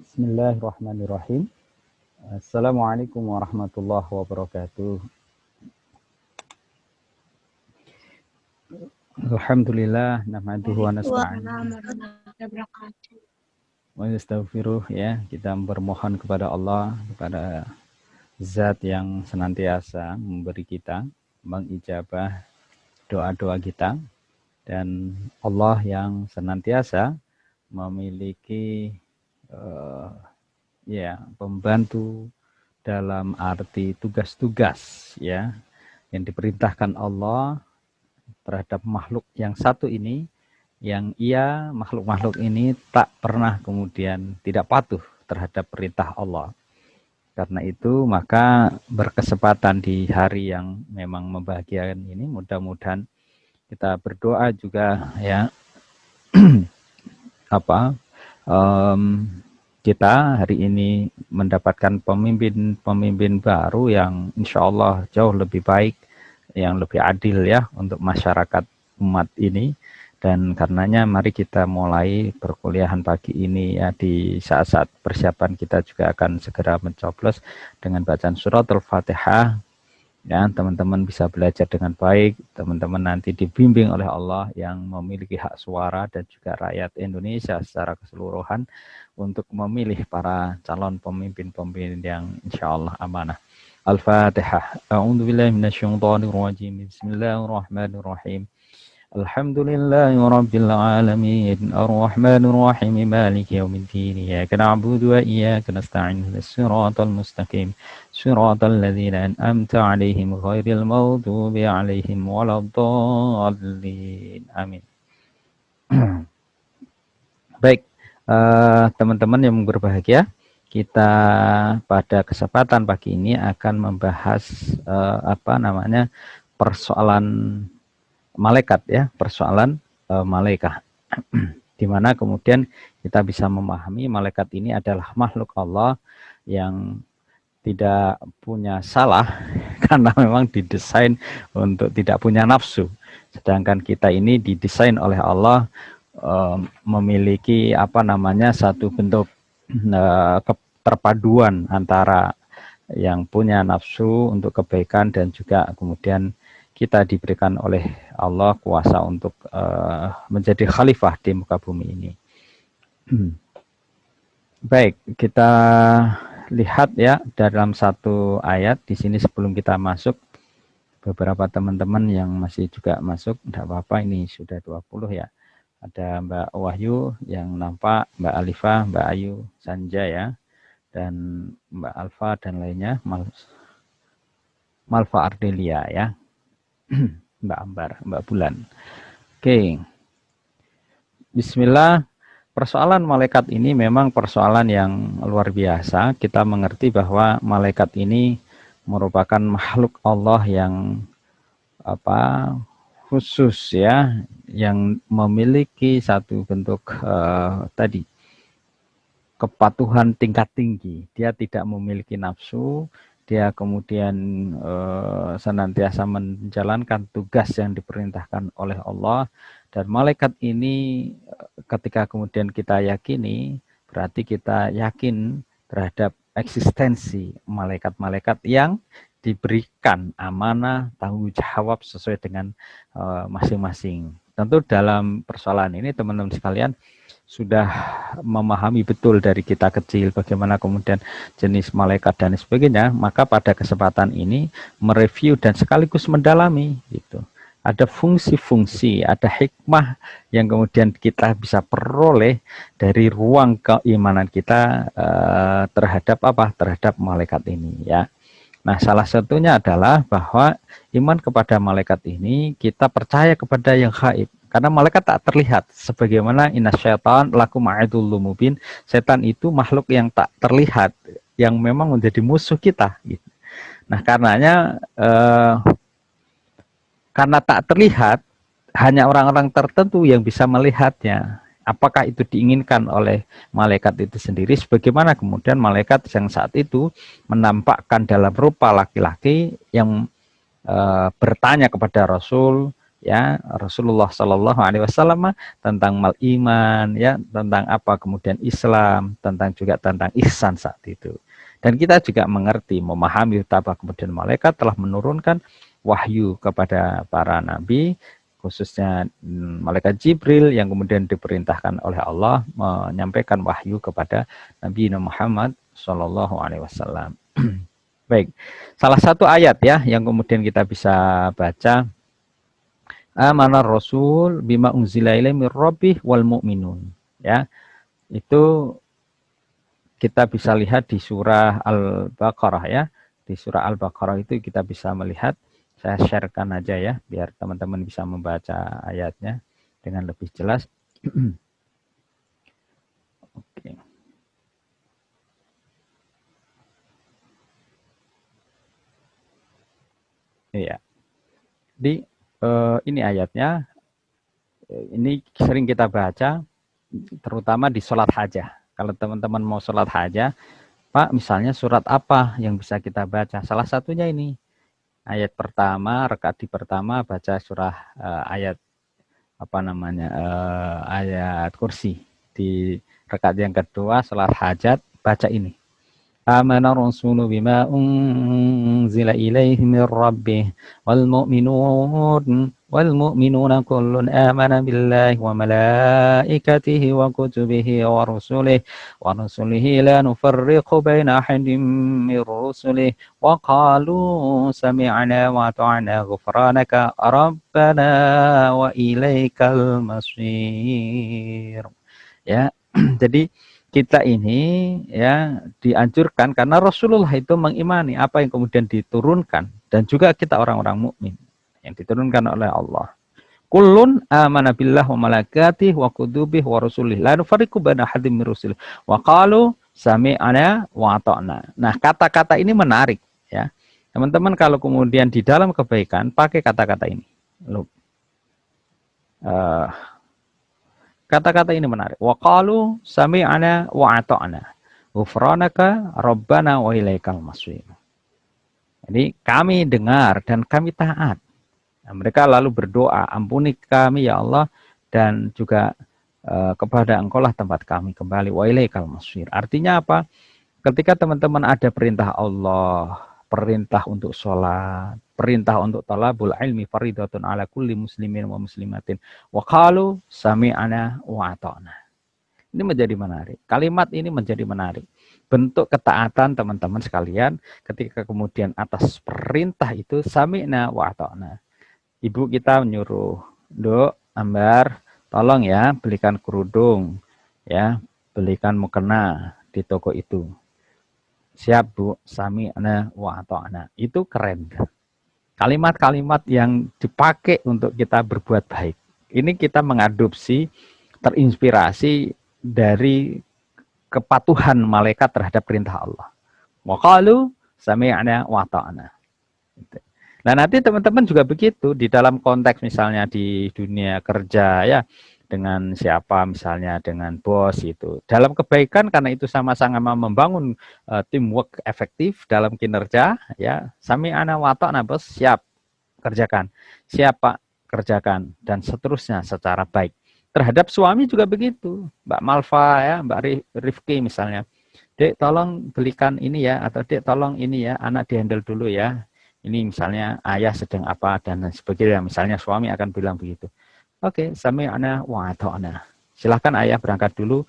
Bismillahirrahmanirrahim. Assalamualaikum warahmatullahi wabarakatuh. Alhamdulillah nahmaduhu wa nasta'in wa nastaghfiruh, ya. Kita bermohon kepada Allah, kepada Zat yang senantiasa memberi kita, mengijabah doa-doa kita, dan Allah yang senantiasa memiliki pembantu dalam arti tugas-tugas, ya, yang diperintahkan Allah terhadap makhluk yang satu ini, yang makhluk-makhluk ini tak pernah kemudian tidak patuh terhadap perintah Allah. Karena itu maka berkesempatan di hari yang memang membahagiakan ini, mudah-mudahan kita berdoa juga, ya, kita hari ini mendapatkan pemimpin baru yang insya Allah jauh lebih baik, yang lebih adil, ya, untuk masyarakat umat ini. Dan karenanya mari kita mulai perkuliahan pagi ini, ya, di saat-saat persiapan kita juga akan segera mencoblos dengan bacaan surat Al-Fatihah. Ya, teman-teman bisa belajar dengan baik, teman-teman nanti dibimbing oleh Allah yang memiliki hak suara dan juga rakyat Indonesia secara keseluruhan untuk memilih para calon pemimpin-pemimpin yang insya Allah amanah. Al-Fatihah. A'udzubillahi minasyaitonirrajim. Bismillahirrahmanirrahim. Alhamdulillahi rabbil alamin, arrahmanir rahim, maliki yaumiddin, iyyaka na'budu wa iyyaka nasta'in, ihdinas siratal mustaqim, siratal ladzina an'amta 'alaihim ghairil maghdubi 'alaihim waladdallin. Amin. Baik, teman-teman yang berbahagia, kita pada kesempatan pagi ini akan membahas persoalan malaikat, ya, persoalan malaikat, di mana kemudian kita bisa memahami malaikat ini adalah makhluk Allah yang tidak punya salah karena memang didesain untuk tidak punya nafsu, sedangkan kita ini didesain oleh Allah memiliki satu bentuk keterpaduan antara yang punya nafsu untuk kebaikan dan juga kemudian kita diberikan oleh Allah kuasa untuk menjadi khalifah di muka bumi ini. Baik, kita lihat, ya, dalam satu ayat di sini sebelum kita masuk. Beberapa teman-teman yang masih juga masuk, tidak apa-apa, ini sudah 20, ya. Ada Mbak Wahyu yang nampak, Mbak Alifah, Mbak Ayu, Sanja, ya, dan Mbak Alfa dan lainnya, Malfa Ardelia, ya. Mbak Ambar, Mbak Bulan. Oke. Bismillah. Persoalan malaikat ini memang persoalan yang luar biasa. Kita mengerti bahwa malaikat ini merupakan makhluk Allah yang khusus, ya, yang memiliki satu bentuk kepatuhan tingkat tinggi. Dia tidak memiliki nafsu. Dia kemudian senantiasa menjalankan tugas yang diperintahkan oleh Allah. Dan malaikat ini ketika kemudian kita yakini, berarti kita yakin terhadap eksistensi malaikat-malaikat yang diberikan amanah tanggung jawab sesuai dengan masing-masing. Tentu dalam persoalan ini teman-teman sekalian sudah memahami betul dari kita kecil bagaimana kemudian jenis malaikat dan sebagainya, maka pada kesempatan ini mereview dan sekaligus mendalami gitu. Ada fungsi-fungsi, ada hikmah yang kemudian kita bisa peroleh dari ruang keimanan kita terhadap malaikat ini, ya. Nah, salah satunya adalah bahwa iman kepada malaikat ini kita percaya kepada yang gaib. Karena malaikat tak terlihat, sebagaimana inasyaitan lakum ma'idul mubin, setan itu makhluk yang tak terlihat, yang memang menjadi musuh kita. Gitu. Nah, karena tak terlihat, hanya orang-orang tertentu yang bisa melihatnya. Apakah itu diinginkan oleh malaikat itu sendiri? Sebagaimana kemudian malaikat yang saat itu menampakkan dalam rupa laki-laki yang bertanya kepada Rasul, ya Rasulullah Shallallahu Alaihi Wasallam tentang mal iman, ya tentang apa kemudian Islam, tentang juga tentang ihsan saat itu. Dan kita juga mengerti, memahami betapa kemudian malaikat telah menurunkan wahyu kepada para nabi, khususnya malaikat Jibril yang kemudian diperintahkan oleh Allah menyampaikan wahyu kepada Nabi Muhammad Shallallahu Alaihi Wasallam. Baik, salah satu ayat ya yang kemudian kita bisa baca, Amanar Rasul bima unzila ilaihi mir rabbih wal mu'minun. Ya, itu kita bisa lihat di surah Al-Baqarah ya. Di surah Al-Baqarah itu kita bisa melihat, saya sharekan aja ya biar teman-teman bisa membaca ayatnya dengan lebih jelas. Oke. Iya. Jadi ini ayatnya, ini sering kita baca terutama di sholat hajah. Kalau teman-teman mau sholat hajah, Pak, misalnya surat apa yang bisa kita baca? Salah satunya ini. Ayat pertama, rakaat di pertama baca surah ayat apa namanya? Ayat kursi. Di rakaat yang kedua sholat hajat baca ini. Amana rasulu bima unzila ilaihi min rabbih wal mu'minuna kullun amana billahi wa malaikatihi wa kutubihi wa rusulihi la nufarriqu baina ahadin min rusulihi wa qalu sami'na wa ata'na ghufranaka rabbana wa ilaikal masir. Ya, jadi kita ini ya dianjurkan karena Rasulullah itu mengimani apa yang kemudian diturunkan dan juga kita orang-orang mukmin yang diturunkan oleh Allah. Kullun amana billah wa malaikatihi wa kutubihi wa rusulihi la nufarriqu baina ahadin min rusulihi wa qalu sami'na wa ata'na. Nah, kata-kata ini menarik ya. Teman-teman kalau kemudian di dalam kebaikan pakai kata-kata ini. Kata-kata ini menarik. Wa qalu sami'na wa ata'na. Ghufranaka rabbana wa ilaikal masir. Jadi kami dengar dan kami taat. Nah, mereka lalu berdoa, ampuni kami ya Allah dan juga kepada Engkau lah tempat kami kembali. Wa ilaikal masir. Artinya apa? Ketika teman-teman ada perintah Allah, perintah untuk sholat, perintah untuk talabul ilmi faridatun ala kulli muslimin wa muslimatin. Wa qalu sami'na wa ata'na. Ini menjadi menarik. Kalimat ini menjadi menarik. Bentuk ketaatan teman-teman sekalian ketika kemudian atas perintah itu sami'na wa ata'na. Ibu kita menyuruh, "Dok, Ambar, tolong ya belikan kerudung, ya, belikan mukena di toko itu." Siap Bu, sami'na wa ata'na. Itu keren. Kalimat-kalimat yang dipakai untuk kita berbuat baik. Ini kita mengadopsi, terinspirasi dari kepatuhan malaikat terhadap perintah Allah. Wa qalu sami'na wa ata'na. Nah, nanti teman-teman juga begitu di dalam konteks misalnya di dunia kerja ya, dengan siapa misalnya dengan bos itu. Dalam kebaikan karena itu sama-sama membangun teamwork efektif dalam kinerja ya. Sami'na wa ata'na bos, siap kerjakan. Siap Pak, kerjakan dan seterusnya secara baik. Terhadap suami juga begitu. Mbak Malva ya, Mbak Rifki misalnya. Dek tolong belikan ini ya atau Dek tolong ini ya, anak dihandle dulu ya. Ini misalnya ayah sedang apa dan sebagainya. Misalnya suami akan bilang begitu. Oke, sami'na wa ata'na. Silahkan ayah berangkat dulu,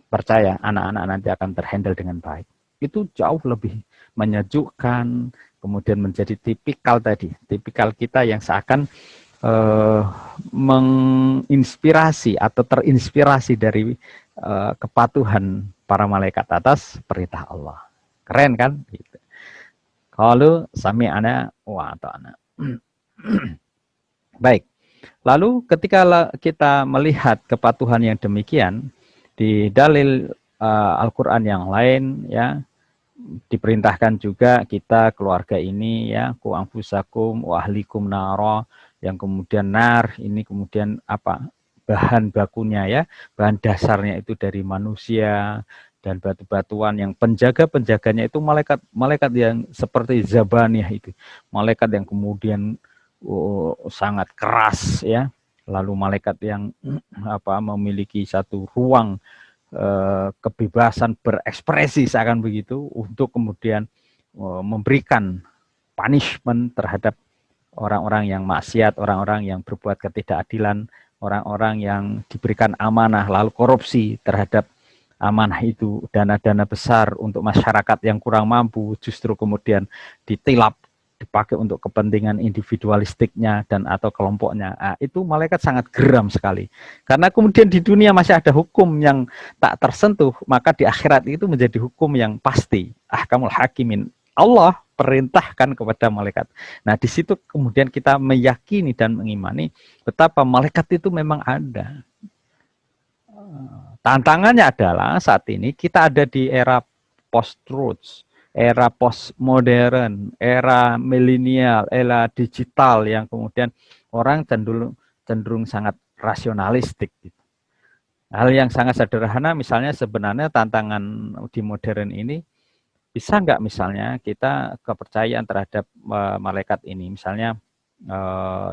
percaya anak-anak nanti akan terhandle dengan baik. Itu jauh lebih menyejukkan, kemudian menjadi tipikal tadi, tipikal kita yang seakan menginspirasi atau terinspirasi dari kepatuhan para malaikat atas perintah Allah. Keren kan? Gitu. Qalu sami'na wa ata'na. Baik. Lalu ketika kita melihat kepatuhan yang demikian di dalil Al-Qur'an yang lain ya, diperintahkan juga kita keluarga ini ya, ku anfusakum wa ahlikum nara, yang kemudian nar ini kemudian apa? Bahan bakunya ya, bahan dasarnya itu dari manusia dan batu-batuan yang penjaga-penjaganya itu malaikat-malaikat yang seperti Zabaniyah itu. Malaikat yang kemudian sangat keras ya. Lalu malaikat yang memiliki satu ruang kebebasan berekspresi seakan begitu untuk kemudian memberikan punishment terhadap orang-orang yang maksiat, orang-orang yang berbuat ketidakadilan, orang-orang yang diberikan amanah lalu korupsi terhadap amanah itu, dana-dana besar untuk masyarakat yang kurang mampu justru kemudian ditilap, dipakai untuk kepentingan individualistiknya dan atau kelompoknya. Nah, itu malaikat sangat geram sekali. Karena kemudian di dunia masih ada hukum yang tak tersentuh, maka di akhirat itu menjadi hukum yang pasti. Ahkamul hakimin. Allah perintahkan kepada malaikat. Nah, di situ kemudian kita meyakini dan mengimani betapa malaikat itu memang ada. Tantangannya adalah saat ini kita ada di era post-truth, era postmodern, era milenial, era digital yang kemudian orang cenderung sangat rasionalistik. Hal yang sangat sederhana misalnya sebenarnya tantangan di modern ini bisa nggak misalnya kita kepercayaan terhadap malaikat ini, misalnya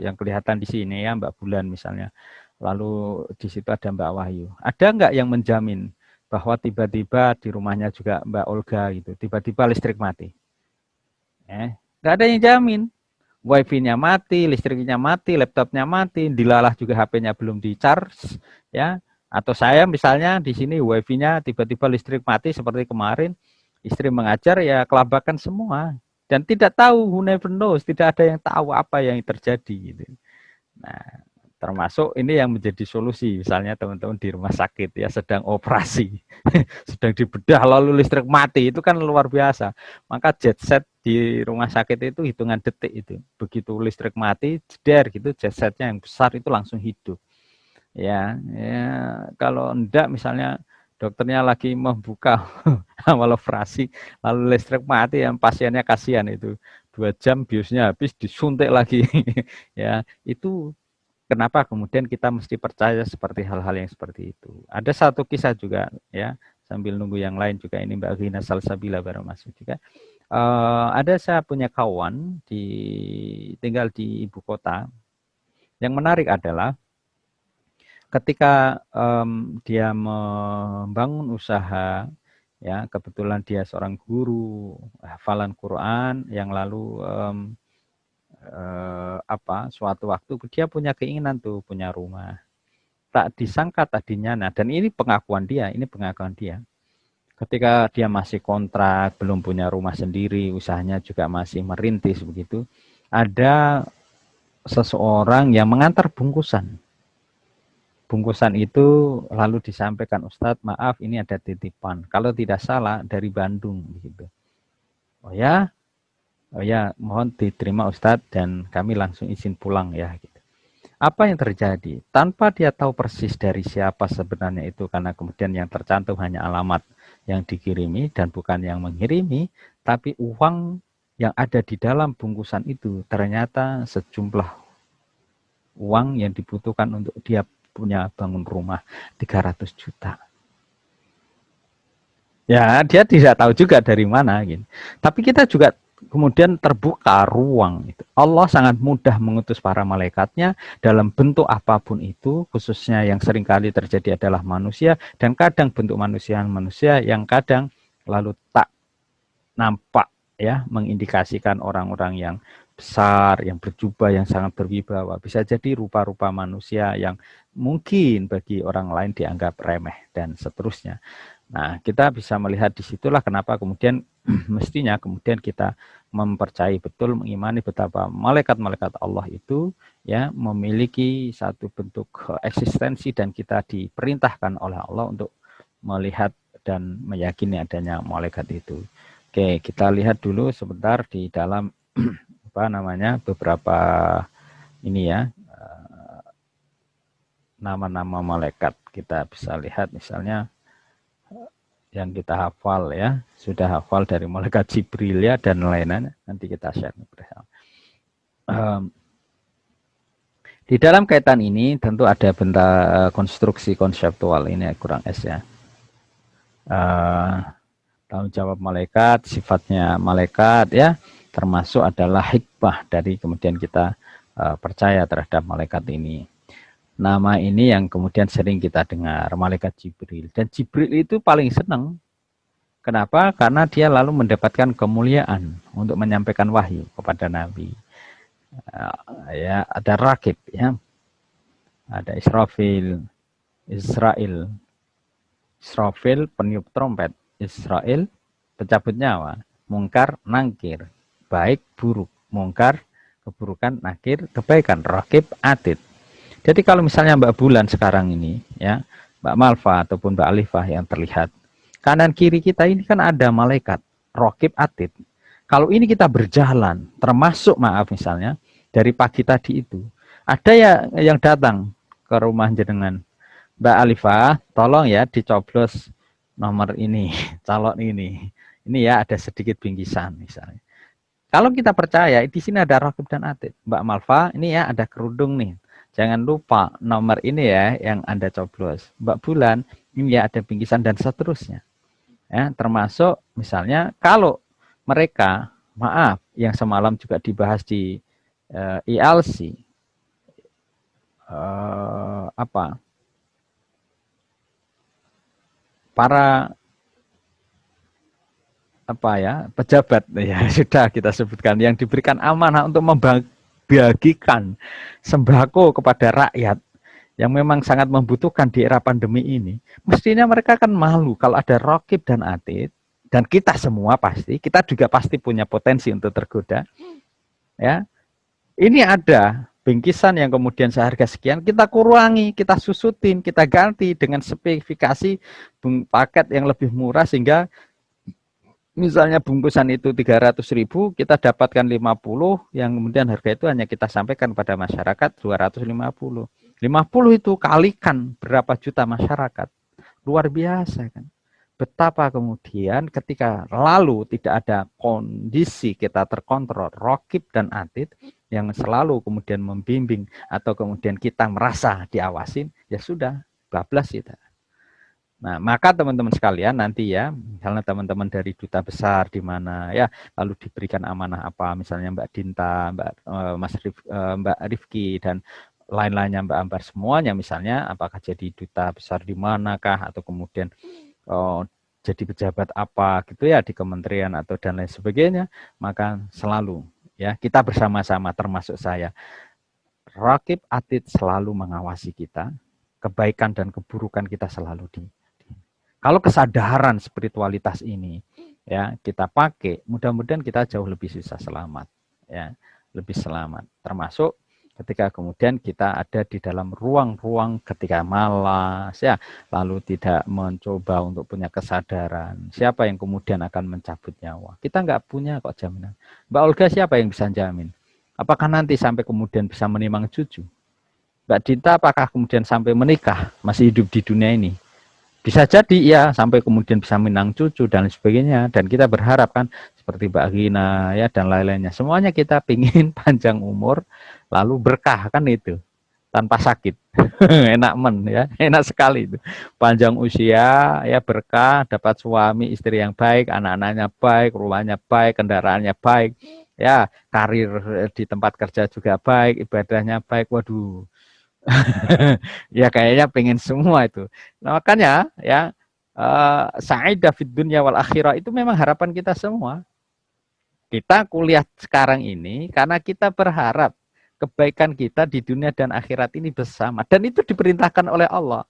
yang kelihatan di sini ya Mbak Bulan misalnya, lalu di situ ada Mbak Wahyu. Ada nggak yang menjamin bahwa tiba-tiba di rumahnya juga Mbak Olga gitu, tiba-tiba listrik mati? Nggak ada yang jamin. Wifi-nya mati, listriknya mati, laptopnya mati, dilalah juga HP-nya belum di-charge, ya. Atau saya misalnya di sini wifi-nya tiba-tiba listrik mati seperti kemarin, istri mengajar ya kelabakan semua. Dan tidak tahu, who never knows, tidak ada yang tahu apa yang terjadi gitu. Nah, termasuk ini yang menjadi solusi, misalnya teman-teman di rumah sakit ya sedang operasi, sedang dibedah lalu listrik mati, itu kan luar biasa. Maka jet set di rumah sakit itu hitungan detik itu. Begitu listrik mati, jeder gitu, jet setnya yang besar itu langsung hidup. Ya, kalau enggak misalnya dokternya lagi membuka awal operasi, lalu listrik mati, yang pasiennya kasihan itu 2 jam biusnya habis disuntik lagi, ya itu. Kenapa kemudian kita mesti percaya seperti hal-hal yang seperti itu? Ada satu kisah juga ya, sambil nunggu yang lain juga ini Mbak Gina Salsabila baru masuk juga. Ada saya punya kawan tinggal di ibu kota. Yang menarik adalah ketika dia membangun usaha, ya kebetulan dia seorang guru hafalan Quran yang lalu suatu waktu dia punya keinginan tuh punya rumah. Tak disangka tadinya, nah dan ini pengakuan dia, ketika dia masih kontrak, belum punya rumah sendiri, usahanya juga masih merintis begitu, ada seseorang yang mengantar bungkusan itu lalu disampaikan, Ustadz maaf ini ada titipan, kalau tidak salah dari Bandung begitu. Oh ya mohon diterima Ustadz dan kami langsung izin pulang ya gitu. Apa yang terjadi? Tanpa dia tahu persis dari siapa sebenarnya itu, karena kemudian yang tercantum hanya alamat yang dikirimi dan bukan yang mengirimi, tapi uang yang ada di dalam bungkusan itu ternyata sejumlah uang yang dibutuhkan untuk dia punya bangun rumah 300 juta. Ya, dia tidak tahu juga dari mana gitu. Tapi kita juga kemudian terbuka ruang itu. Allah sangat mudah mengutus para malaikatnya dalam bentuk apapun itu, khususnya yang seringkali terjadi adalah manusia, dan kadang bentuk manusia yang kadang lalu tak nampak ya, mengindikasikan orang-orang yang besar, yang berjubah, yang sangat berwibawa. Bisa jadi rupa-rupa manusia yang mungkin bagi orang lain dianggap remeh dan seterusnya. Nah, kita bisa melihat disitulah kenapa kemudian mestinya kemudian kita mempercayai betul, mengimani betapa malaikat-malaikat Allah itu ya memiliki satu bentuk eksistensi dan kita diperintahkan oleh Allah untuk melihat dan meyakini adanya malaikat itu. Oke, kita lihat dulu sebentar di dalam beberapa ini ya nama-nama malaikat. Kita bisa lihat misalnya yang kita hafal ya, sudah hafal dari malaikat Jibril ya dan lain-lain, nanti kita share bersama. Di dalam kaitan ini tentu ada bentuk konstruksi konseptual, ini kurang S ya. Tanggung jawab malaikat, sifatnya malaikat ya, termasuk adalah hikmah dari kemudian kita percaya terhadap malaikat ini. Nama ini yang kemudian sering kita dengar, malaikat Jibril. Dan Jibril itu paling senang. Kenapa? Karena dia lalu mendapatkan kemuliaan untuk menyampaikan wahyu kepada Nabi. Ya, ada Rakib, ya, ada Israfil, Israel, Israfil peniup trompet, Israel pencabut nyawa, mungkar nangkir, baik buruk, mungkar keburukan, nakir kebaikan, Rakib atid. Jadi kalau misalnya Mbak Bulan sekarang ini, ya, Mbak Malva ataupun Mbak Alifah yang terlihat, kanan kiri kita ini kan ada malaikat, Rakib atid. Kalau ini kita berjalan, termasuk maaf misalnya dari pagi tadi itu, ada ya yang datang ke rumah jenengan, Mbak Alifah, tolong ya dicoblos nomor ini, calon ini. Ini ya ada sedikit bingkisan misalnya. Kalau kita percaya di sini ada Rakib dan Atid, Mbak Malva, ini ya ada kerudung nih. Jangan lupa nomor ini ya yang Anda coblos. Mbak Bulan, ini ya ada bingkisan dan seterusnya. Ya, termasuk misalnya kalau mereka, maaf, yang semalam juga dibahas di ILC, apa? Para pejabat ya sudah kita sebutkan yang diberikan amanah untuk membagikan sembako kepada rakyat yang memang sangat membutuhkan di era pandemi ini, mestinya mereka kan malu kalau ada Rakib dan Atid, dan kita semua kita juga pasti punya potensi untuk tergoda, ya. Ini ada bingkisan yang kemudian seharga sekian, kita kurangi, kita susutin, kita ganti dengan spesifikasi paket yang lebih murah sehingga misalnya bungkusan itu 300.000, kita dapatkan 50, yang kemudian harga itu hanya kita sampaikan pada masyarakat 250. 50 itu kalikan berapa juta masyarakat. Luar biasa kan. Betapa kemudian ketika lalu tidak ada kondisi kita terkontrol, Rakib dan Atid yang selalu kemudian membimbing atau kemudian kita merasa diawasin, ya sudah, bablas kita. Nah, maka teman-teman sekalian nanti ya, misalnya teman-teman dari duta besar di mana ya, lalu diberikan amanah apa, misalnya Mbak Dinta, Mbak Rifki dan lain-lainnya, Mbak Ambar, semuanya misalnya apakah jadi duta besar di manakah atau kemudian jadi pejabat apa gitu ya di kementerian atau dan lain sebagainya, maka selalu ya kita bersama-sama termasuk saya, Rakib Atid selalu mengawasi kita, kebaikan dan keburukan kita selalu kalau kesadaran spiritualitas ini ya kita pakai, mudah-mudahan kita jauh lebih bisa selamat, ya, lebih selamat. Termasuk ketika kemudian kita ada di dalam ruang-ruang ketika malas, ya, lalu tidak mencoba untuk punya kesadaran. Siapa yang kemudian akan mencabut nyawa? Kita nggak punya kok jaminan. Mbak Olga siapa yang bisa jamin? Apakah nanti sampai kemudian bisa menimang cucu? Mbak Dita apakah kemudian sampai menikah masih hidup di dunia ini? Bisa jadi ya sampai kemudian bisa minang cucu dan sebagainya, dan kita berharap kan seperti Mbak Gina ya dan lain-lainnya, semuanya kita pingin panjang umur lalu berkah kan itu tanpa sakit. Enak ya, enak sekali itu, panjang usia ya, berkah, dapat suami istri yang baik, anak-anaknya baik, rumahnya baik, kendaraannya baik ya, karir di tempat kerja juga baik, ibadahnya baik. Waduh. Ya kayaknya pengen semua itu. Nah, makanya ya sa'idah fid dunya wal akhirah itu memang harapan kita semua. Kita kuliah sekarang ini karena kita berharap kebaikan kita di dunia dan akhirat ini bersama, dan itu diperintahkan oleh Allah.